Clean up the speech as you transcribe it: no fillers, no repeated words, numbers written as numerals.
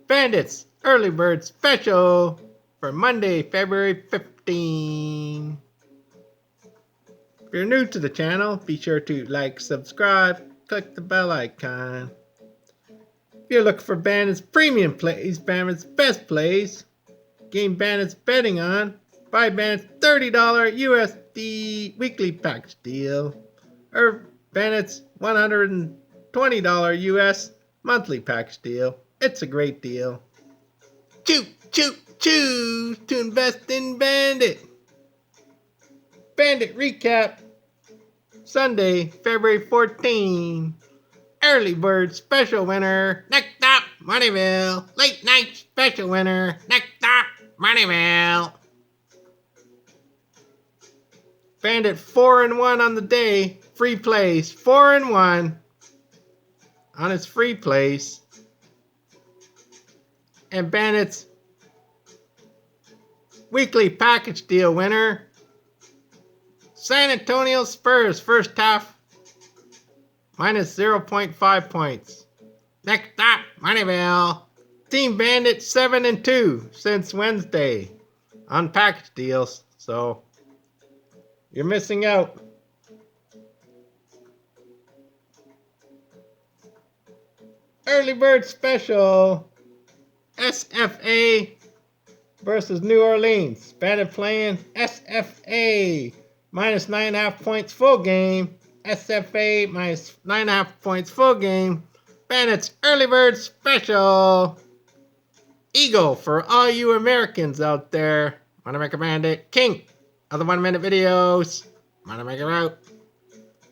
Bandits Early Bird Special for Monday, February 15. If you're new to the channel, be sure to like, subscribe, click the bell icon. If you're looking for Bandits premium plays, Bandits best plays, game Bandits betting on, buy Bandits $30 USD weekly package deal, or Bandits $120 US monthly package deal. It's a great deal. Choose to invest in Bandit. Bandit recap. Sunday, February 14. Early bird special winner. Next up, Moneyville. Late night special winner. Next up, Moneyville. Bandit 4-1 on the day. Free plays. 4-1 on its free plays. And Bandit's weekly package deal winner, San Antonio Spurs first half minus 0.5 points. Next up, Moneyville. Team Bandit 7-2 since Wednesday on package deals, so you're missing out. Early bird special. SFA versus New Orleans. Bandit playing SFA minus 9.5 points full game. SFA minus 9.5 points full game. Bandits early bird special. Eagle for all you Americans out there. Wanna make a Bandit king of the 1 minute videos. Wanna make it out.